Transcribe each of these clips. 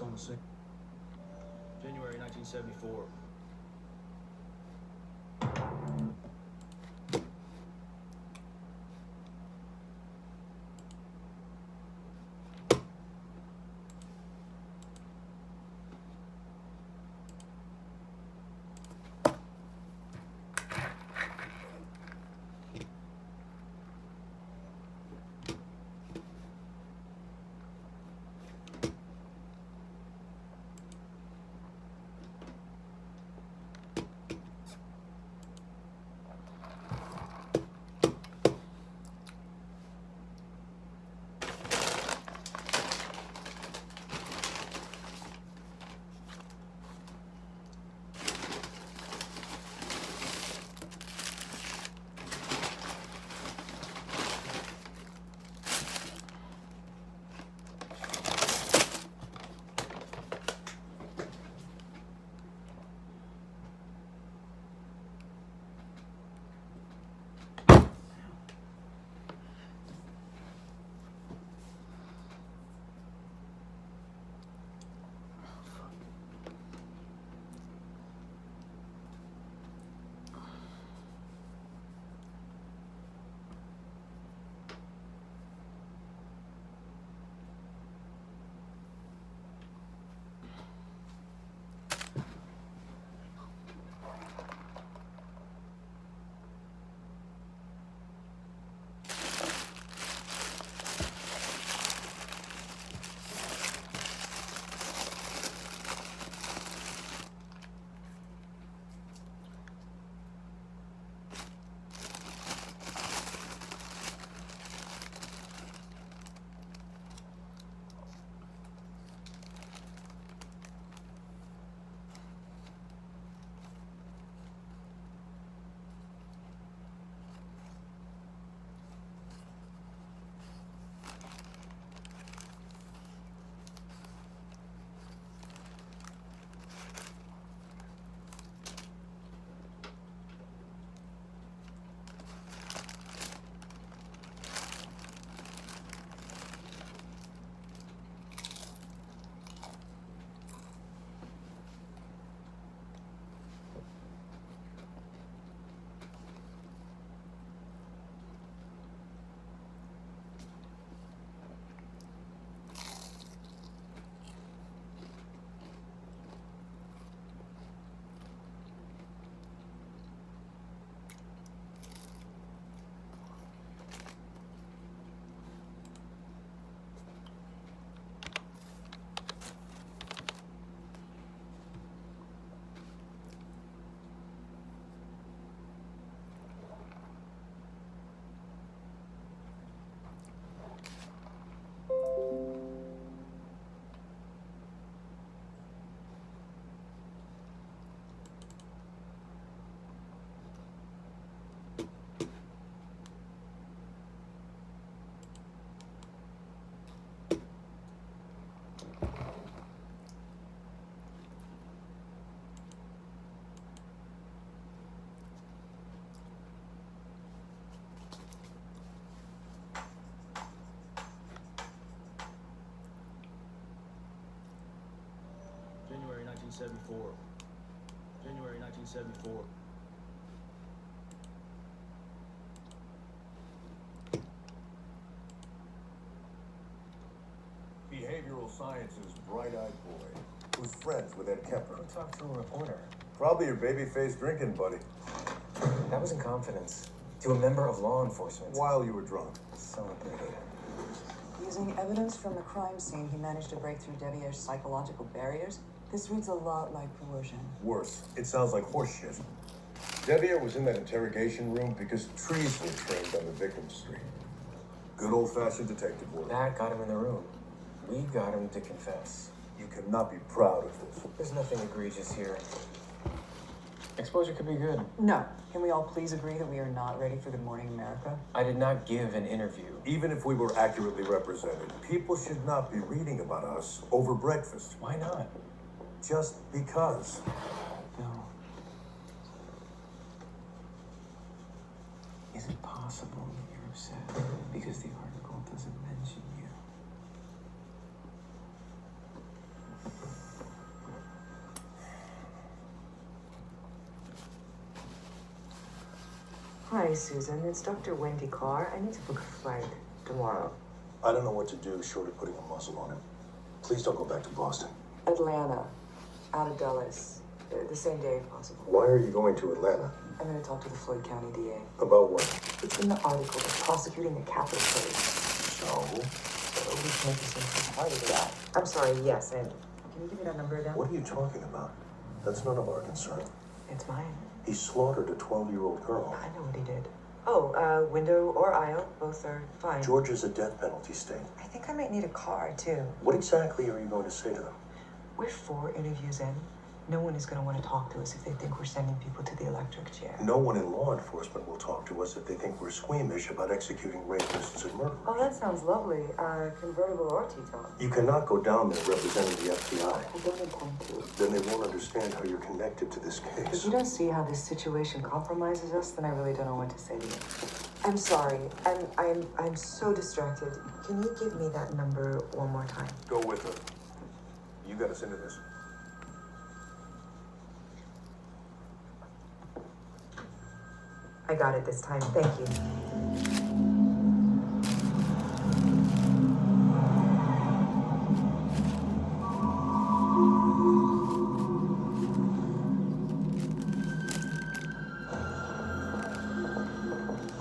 on the scene. January 1974. January 1974. January 1974. Behavioral sciences bright-eyed boy who's friends with Ed Kemper. Go talk to a reporter. Probably your baby-faced drinking buddy. That was in confidence. To a member of law enforcement. While you were drunk. Celebrated. Using evidence from the crime scene, he managed to break through Devier's psychological barriers. This reads a lot like coercion. Worse, it sounds like horseshit. Devier was in that interrogation room because trees were trimmed on the victim's street. Good old-fashioned detective work. That got him in the room. We got him to confess. You cannot be proud of this. There's nothing egregious here. Exposure could be good. No. Can we all please agree that we are not ready for Good Morning America? I did not give an interview. Even if we were accurately represented, people should not be reading about us over breakfast. Why not? Just because. No. Is it possible that you're upset because the article doesn't mention you? Hi, Susan. It's Dr. Wendy Carr. I need to book a flight tomorrow. I don't know what to do short of putting a muzzle on him. Please don't go back to Boston. Atlanta, out of Dulles, the same day if possible. Why are you going to Atlanta? I'm going to talk to the Floyd County DA. About what? It's in the article. They're prosecuting a capital case. So? We can't be some part of that. I'm sorry, yes, and can you give me that number again? What are you talking about? That's none of our concern. It's mine. He slaughtered a 12-year-old girl. I know what he did. Oh, window or aisle, both are fine. Georgia's a death penalty state. I think I might need a car, too. What exactly are you going to say to them? We're 4 interviews in. No one is going to want to talk to us if they think we're sending people to the electric chair. No one in law enforcement will talk to us if they think we're squeamish about executing rapists and murderers. Oh, that sounds lovely. Convertible or T-top. You cannot go down there representing the FBI. I don't intend to. Then they won't understand how you're connected to this If case. you don't see how this situation compromises us, then I really don't know what to say to you. I'm sorry. I'm so distracted. Can you give me that number one more time? Go with her. You got us into this. I got it this time. Thank you.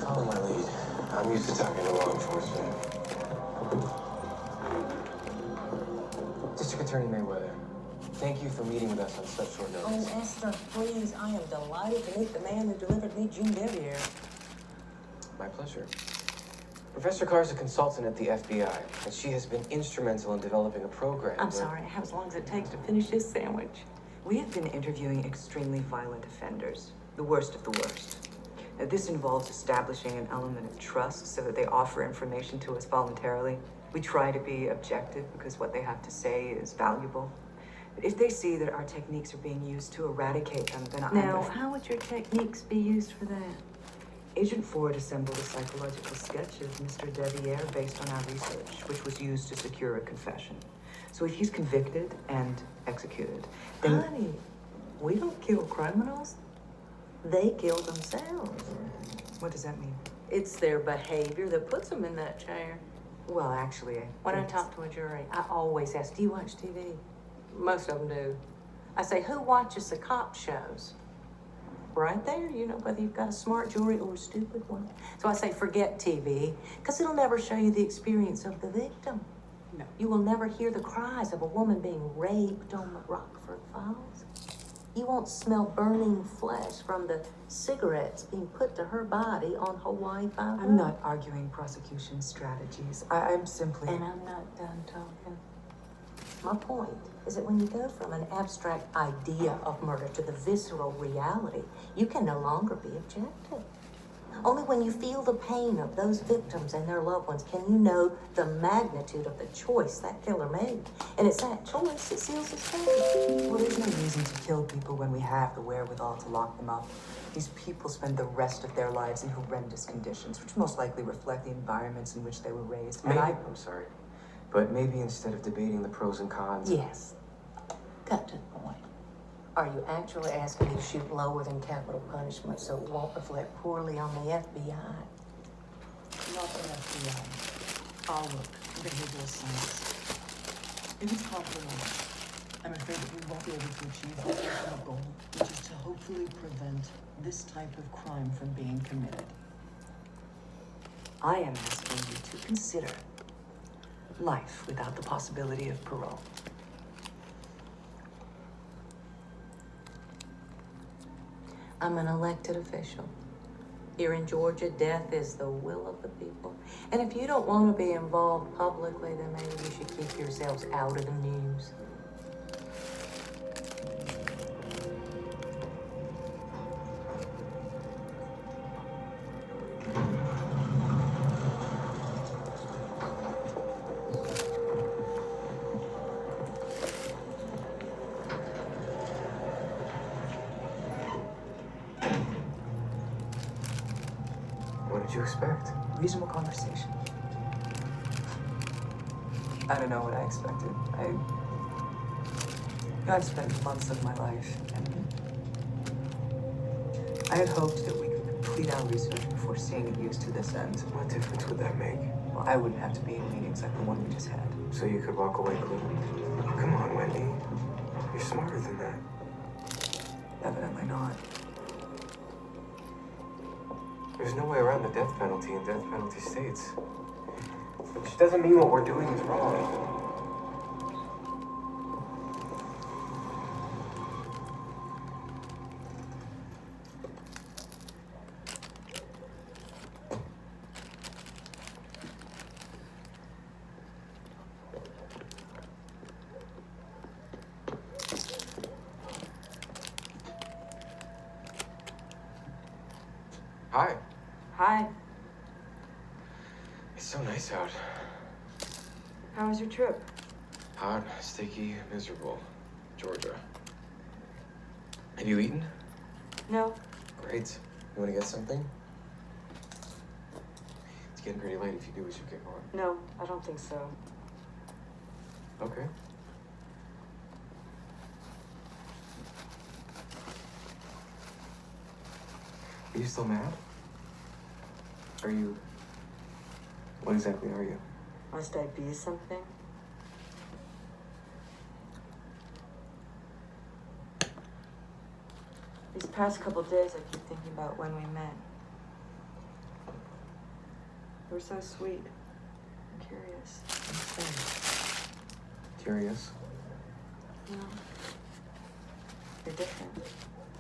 Follow my lead. I'm used to talking to law enforcement. District Attorney Mayweather, thank you for meeting with us on such short notice. Oh, Esther, please, I am delighted to meet the man who delivered me June Devier. My pleasure. Professor Carr is a consultant at the FBI, and she has been instrumental in developing a program. I'm sorry, I have as long as it takes to finish this sandwich. We have been interviewing extremely violent offenders, the worst of the worst. Now, this involves establishing an element of trust so that they offer information to us voluntarily. We try to be objective because what they have to say is valuable. But if they see that our techniques are being used to eradicate them, then Now, how would your techniques be used for that? Agent Ford assembled a psychological sketch of Mr. Devier based on our research, which was used to secure a confession. So if he's convicted and executed, then... Honey, we don't kill criminals. They kill themselves. What does that mean? It's their behavior that puts them in that chair. Well, actually, When I it's- talk to a jury, I always ask, do you watch TV? Most of them do. I say, who watches the cop shows? Right there, you know whether you've got a smart jury or a stupid one. So I say, forget TV, because it'll never show you the experience of the victim. No. You will never hear the cries of a woman being raped on the Rockford Files. You won't smell burning flesh from the cigarettes being put to her body on Hawaii 5. I'm not arguing prosecution strategies. I'm simply... And I'm not done talking. My point is that when you go from an abstract idea of murder to the visceral reality, you can no longer be objective. Only when you feel the pain of those victims and their loved ones can you know the magnitude of the choice that killer made. And it's that choice that seals his fate. Well, there's no reason to kill people when we have the wherewithal to lock them up. These people spend the rest of their lives in horrendous conditions, which most likely reflect the environments in which they were raised. And I'm sorry, but maybe instead of debating the pros and cons... Yes. Cut to the point. Are you actually asking me to shoot lower than capital punishment so it won't reflect poorly on the FBI? Not the FBI. I'll look. Behavioral science. If it's compromised, I'm afraid that we won't be able to achieve the ultimate goal, which is to hopefully prevent this type of crime from being committed. I am asking you to consider life without the possibility of parole. I'm an elected official. Here in Georgia, death is the will of the people. And if you don't want to be involved publicly, then maybe you should keep yourselves out of the news. What did you expect? Reasonable conversation. I don't know what I expected. I've spent months of my life, and I had hoped that we could complete our research before seeing it used to this end. What difference would that make? Well, I wouldn't have to be in meetings like the one we just had. So you could walk away clean? Come on, Wendy. You're smarter than that. Evidently not. There's no way around the death penalty in death penalty states. Which doesn't mean what we're doing is wrong. Hi. Hi. It's so nice out. How was your trip? Hot, sticky, miserable. Georgia. Have you eaten? No. Great. You want to get something? It's getting pretty late. If you do, we should get going. No, I don't think so. Okay. Are you still mad? Are you... What exactly are you? Must I be something? These past couple days, I keep thinking about when we met. You were so sweet and curious and safe. Curious? No. You're different.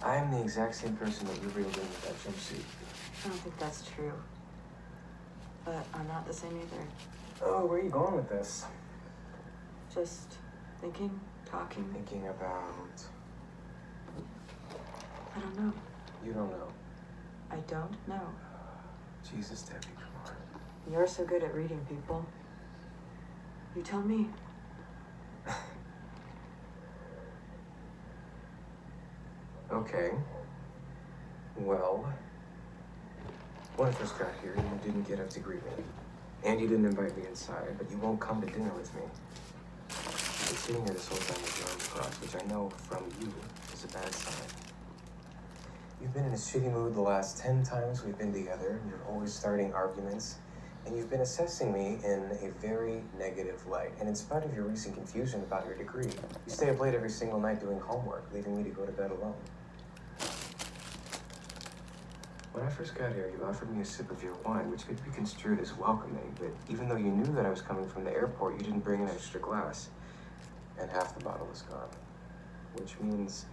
I'm the exact same person that you reeled in with that jumpsuit. I don't think that's true. But I'm not the same either. Oh, where are you going with this? Just thinking, talking. Thinking about... I don't know. You don't know. I don't know. Jesus, Debbie, come on. You're so good at reading people. You tell me. Okay. Well, when I first got here, you didn't get up to greet me. And you didn't invite me inside, but you won't come to dinner with me. You've been sitting here this whole time with your arms crossed, which I know from you is a bad sign. You've been in a shitty mood the last 10 times we've been together. You're always starting arguments. And you've been assessing me in a very negative light. And in spite of your recent confusion about your degree, you stay up late every single night doing homework, leaving me to go to bed alone. When I first got here, you offered me a sip of your wine, which could be construed as welcoming, but even though you knew that I was coming from the airport, you didn't bring an extra glass. And half the bottle is gone. Which means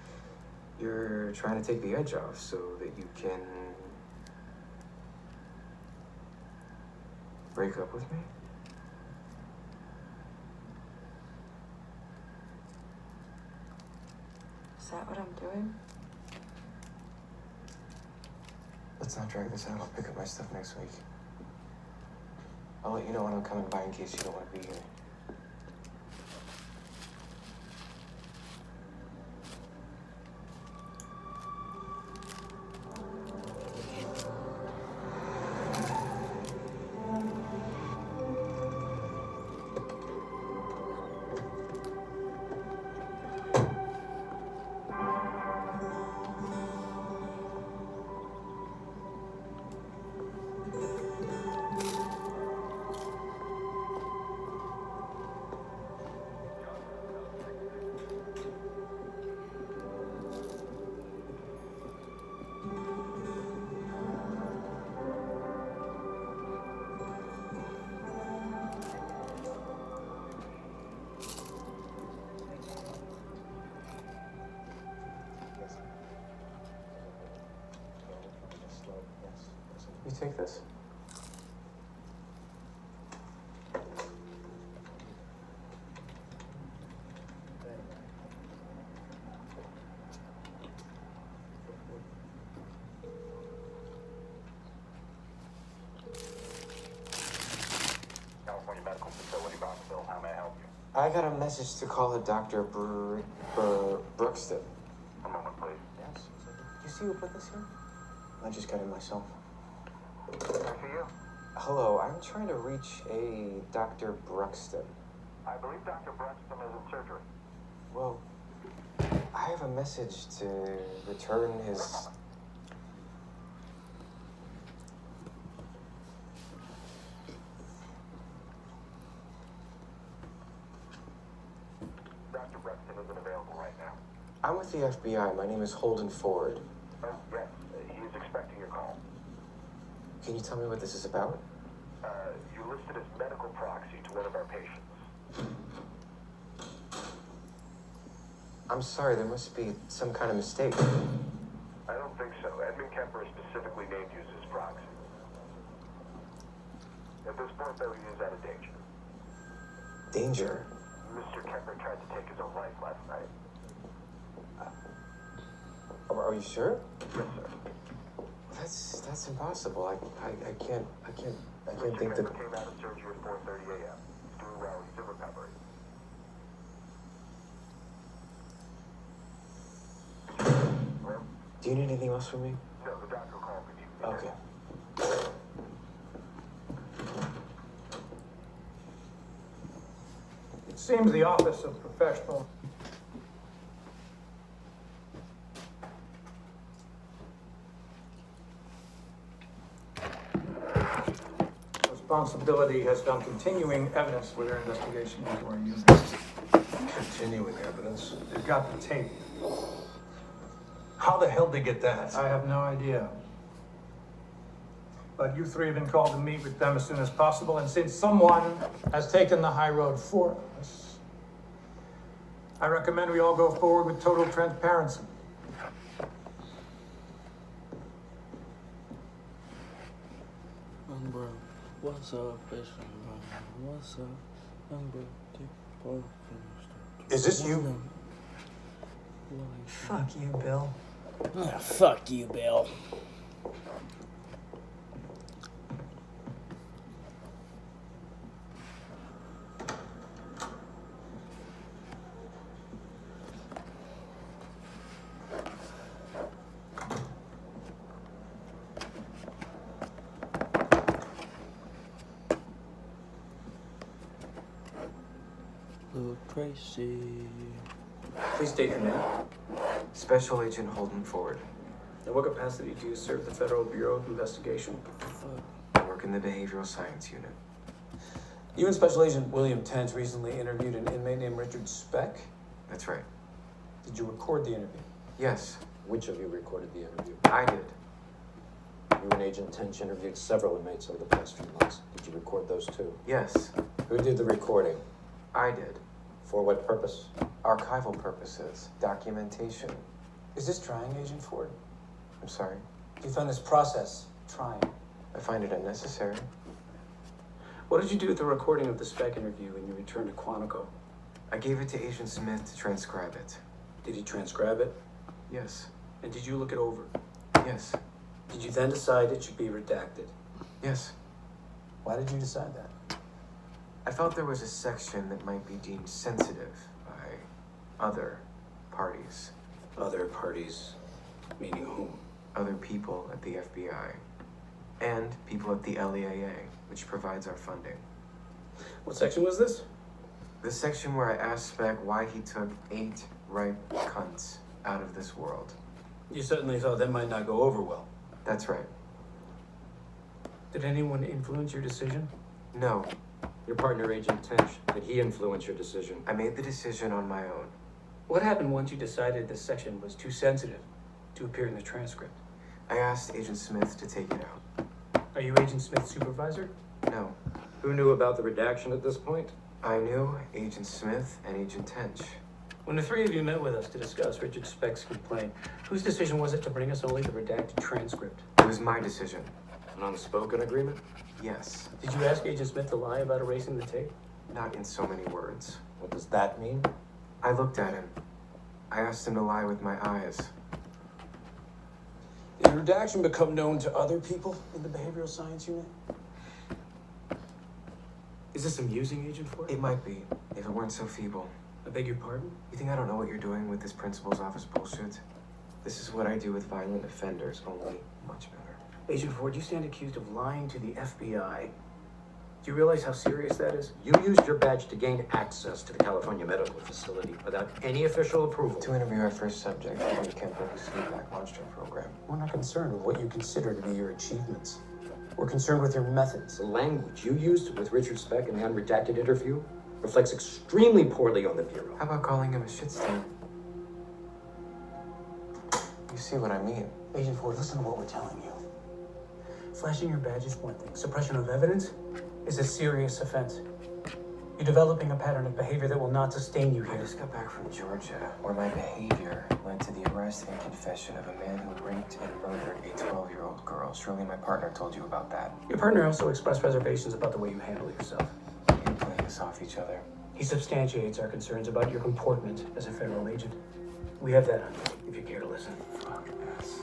you're trying to take the edge off so that you can break up with me? Is that what I'm doing? Let's not drag this out. I'll pick up my stuff next week. I'll let you know when I'm coming by in case you don't want to be here. You take this? California Medical Facility, Rockville. How may I help you? I got a message to call a Dr. Brookston. A moment, please. Yes. You see who put this here? I just got it myself. Can I see you? Hello, I'm trying to reach a Dr. Brookston. I believe Dr. Bruxton is in surgery. Well, I have a message to return his... with the FBI. My name is Holden Ford. Oh, yes. He's expecting your call. Can you tell me what this is about? You listed as medical proxy to one of our patients. I'm sorry, there must be some kind of mistake. I don't think so. Edmund Kemper specifically named you as his proxy. At this point, though, he is out of danger. Danger? Mr. Kemper tried to take his own life last night. Are you sure? Yes, sir. That's impossible. I can't Mr. think Kemper that. came out of surgery at 4:30 a.m. He's doing well. He's in recovery. Well, Do you need anything else from me? no, the doctor will call me. Okay. It seems the Office of Professional Responsibility has done continuing evidence for their investigation into our unit. Continuing evidence. They've got the tape. How the hell did they get that? I have no idea. But you three have been called to meet with them as soon as possible, and since someone has taken the high road for us, I recommend we all go forward with total transparency. Bro, what's up, bitch? What's up, bro? Is this you? Fuck you, Bill. Ah, fuck you, Bill. Little Tracy. Please state your name. Special Agent Holden Ford. In what capacity do you serve the Federal Bureau of Investigation? I work in the Behavioral Science Unit. You and Special Agent William Tench recently interviewed an inmate named Richard Speck. That's right. Did you record the interview? Yes, Which of you recorded the interview? I did. You and Agent Tench interviewed several inmates over the past few months. Did you record those too? Yes, Who did the recording? I did. For what purpose? Archival purposes, documentation. Is this trying, Agent Ford? I'm sorry. Do you find this process trying? I find it unnecessary. What did you do with the recording of the Speck interview when you returned to Quantico? I gave it to Agent Smith to transcribe it. Did he transcribe it? Yes. And did you look it over? Yes. Did you then decide it should be redacted? Yes. Why did you decide that? I felt there was a section that might be deemed sensitive by other parties. Other parties, meaning whom? Other people at the FBI. And people at the LEAA, which provides our funding. What section was this? The section where I asked Speck why he took 8 ripe cunts out of this world. You certainly thought that might not go over well. That's right. Did anyone influence your decision? No, Your partner, Agent Tench, did he influence your decision? I made the decision on my own. What happened once you decided this section was too sensitive to appear in the transcript? I asked Agent Smith to take it out. Are you Agent Smith's supervisor? No, Who knew about the redaction at this point? I knew Agent Smith and Agent Tench. When the three of you met with us to discuss Richard Speck's complaint, whose decision was it to bring us only the redacted transcript? It was my decision. An unspoken agreement? Yes, Did you ask Agent Smith to lie about erasing the tape? not in so many words. What does that mean? I looked at him. I asked him to lie with my eyes. Did redaction become known to other people in the behavioral science unit? Is this amusing, Agent Ford? It might be, if it weren't so feeble. I beg your pardon? You think I don't know what you're doing with this principal's office bullshit? This is what I do with violent offenders, only much better. Agent Ford, you stand accused of lying to the FBI. Do you realize how serious that is? You used your badge to gain access to the California Medical Facility without any official approval. To interview our first subject, Henry Kemper, whose feedback monster program. We're not concerned with what you consider to be your achievements. We're concerned with your methods. The language you used with Richard Speck in the unredacted interview reflects extremely poorly on the Bureau. How about calling him a shit stain? see what I mean? Agent Ford, listen to what we're telling you. Flashing your badge is one thing. Suppression of evidence is a serious offense. You're developing a pattern of behavior that will not sustain you I here. just got back from Georgia, where my behavior led to the arrest and confession of a man who raped and murdered a 12-year-old girl. Surely my partner told you about that. Your partner also expressed reservations about the way you handle yourself. You're playing us off each other. He substantiates our concerns about your comportment as a federal agent. We have that on tape, if you care to listen. Fuck yes.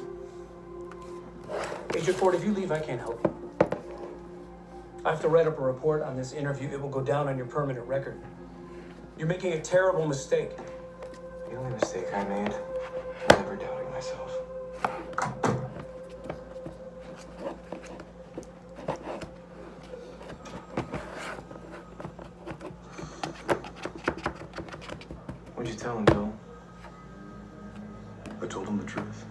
Agent Ford, if you leave, I can't help you. I have to write up a report on this interview. It will go down on your permanent record. You're making a terrible mistake. The only mistake I made was never doubting myself. What'd you tell him, Bill? I told him the truth.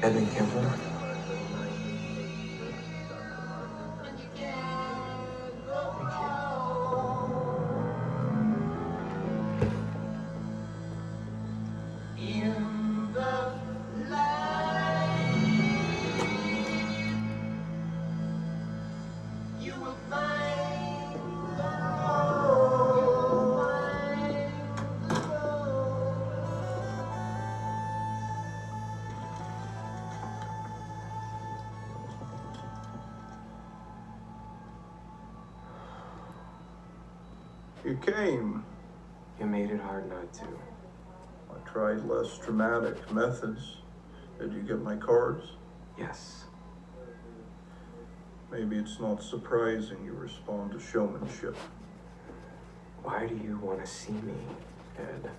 Edmund Kemper? You came. You made it hard not to. I tried less dramatic methods. Did you get my cards? Yes. Maybe it's not surprising you respond to showmanship. Why do you want to see me, Ed?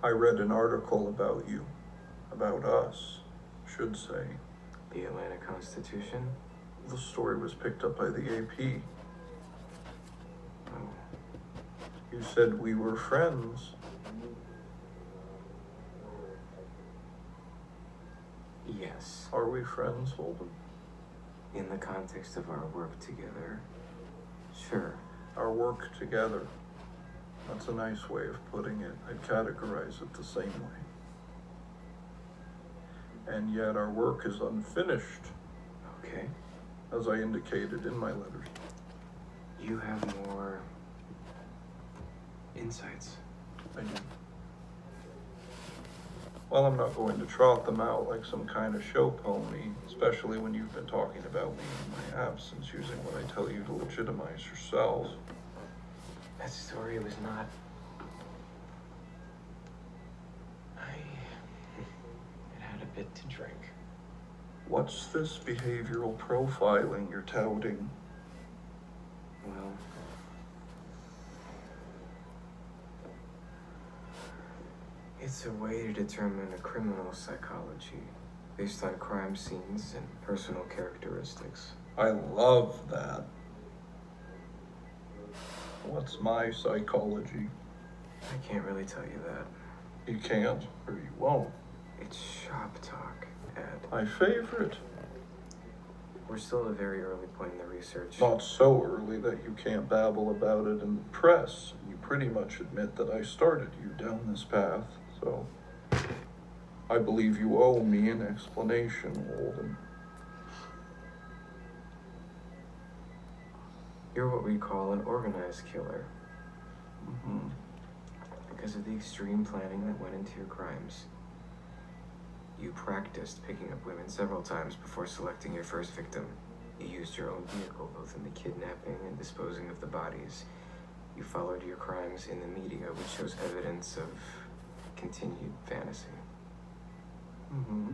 I read an article about you. About us, should say. The Atlanta Constitution? The story was picked up by the AP. Oh. You said we were friends. Yes. Are we friends, Holden? In the context of our work together, sure. Our work together. That's a nice way of putting it. I'd categorize it the same way. And yet our work is unfinished, Okay. as I indicated in my letters. You have more insights. I do. Well, I'm not going to trot them out like some kind of show pony, especially when you've been talking about me in my absence, using what I tell you to legitimize yourself. That story was not... It had a bit to drink. What's this behavioral profiling you're touting? Well... It's a way to determine a criminal's psychology based on crime scenes and personal characteristics. I love that. What's my psychology? I can't really tell you that. You can't, or you won't. It's shop talk, Ed. My favorite. We're still at a very early point in the research. Not so early that you can't babble about it in the press. You pretty much admit that I started you down this path, so I believe you owe me an explanation, Walden. You're what we call an organized killer. Mm-hmm. Because of the extreme planning that went into your crimes. You practiced picking up women several times before selecting your first victim. You used your own vehicle, both in the kidnapping and disposing of the bodies. You followed your crimes in the media, which shows evidence of continued fantasy. Mm-hmm.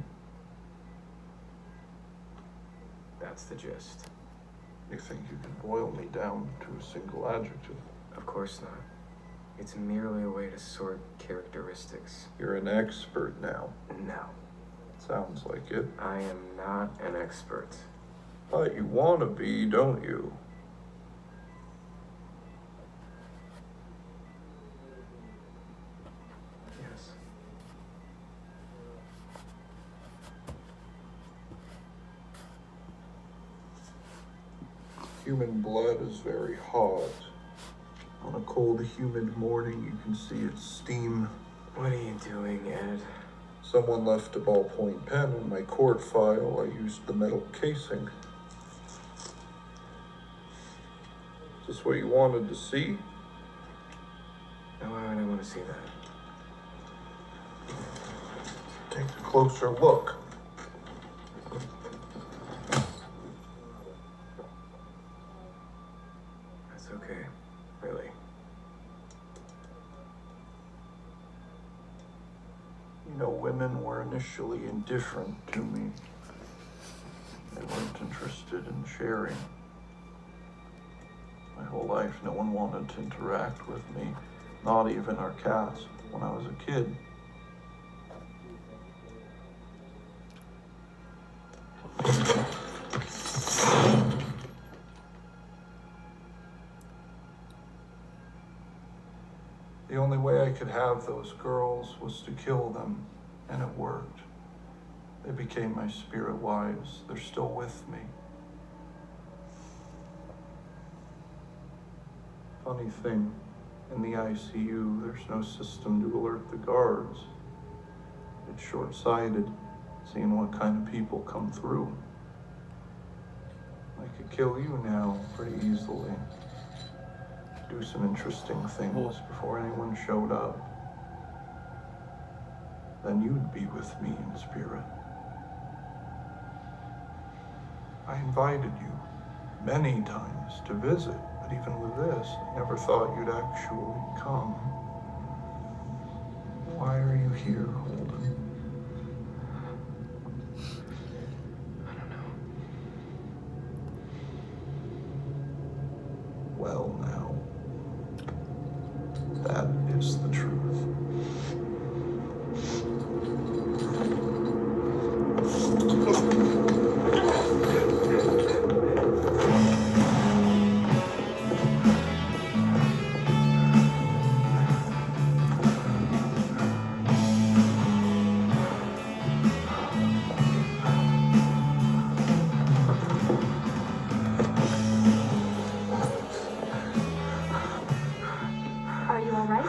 That's the gist. You think you can boil me down to a single adjective? Of course not. It's merely a way to sort characteristics. You're an expert now. No. Sounds like it. I am not an expert. But you want to be, don't you? Yes. Human blood is very hot. On a cold, humid morning, you can see its steam. What are you doing, Ed? Someone left a ballpoint pen in my court file. I used the metal casing. Is this what you wanted to see? No, why would I want to see that? Take a closer look. That's okay. Really. You know, women were initially indifferent to me. They weren't interested in sharing. My whole life, no one wanted to interact with me, not even our cats, when I was a kid. The only way I could have those girls was to kill them, and it worked. They became my spirit wives. They're still with me. Funny thing, in the ICU, there's no system to alert the guards. It's short-sighted, seeing what kind of people come through. I could kill you now pretty easily. Do some interesting things before anyone showed up. Then you'd be with me in spirit. I invited you many times to visit, but even with this, I never thought you'd actually come. Why are you here, Holden? I don't know. Well, now, that is the truth. Are you all right?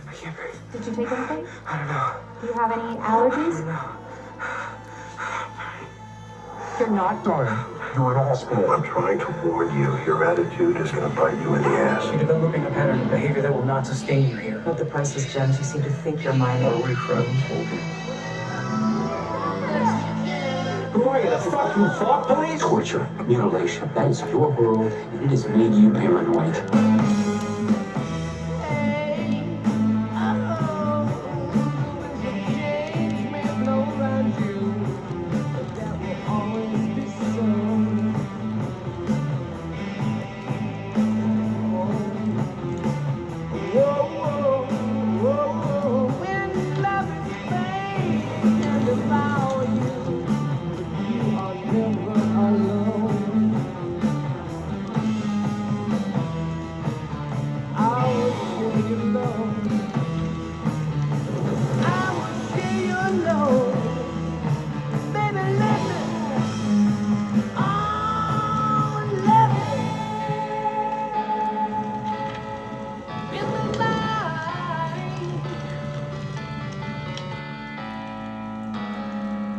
I can't breathe. Did you take anything? I don't know. Do you have any allergies? No. You're not. Sorry. You're in hospital. I'm trying to warn you. Your attitude is going to bite you in the ass. You're developing a pattern of behavior that will not sustain you here. Not the priceless gems you seem to think you're mining. Are we friends, Holden? Who are you, the fucking thought police? Torture, mutilation, that is your world, and it has made you paranoid.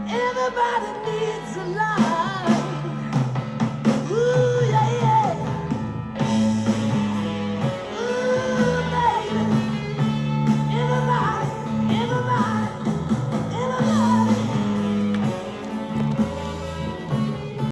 Everybody needs a life.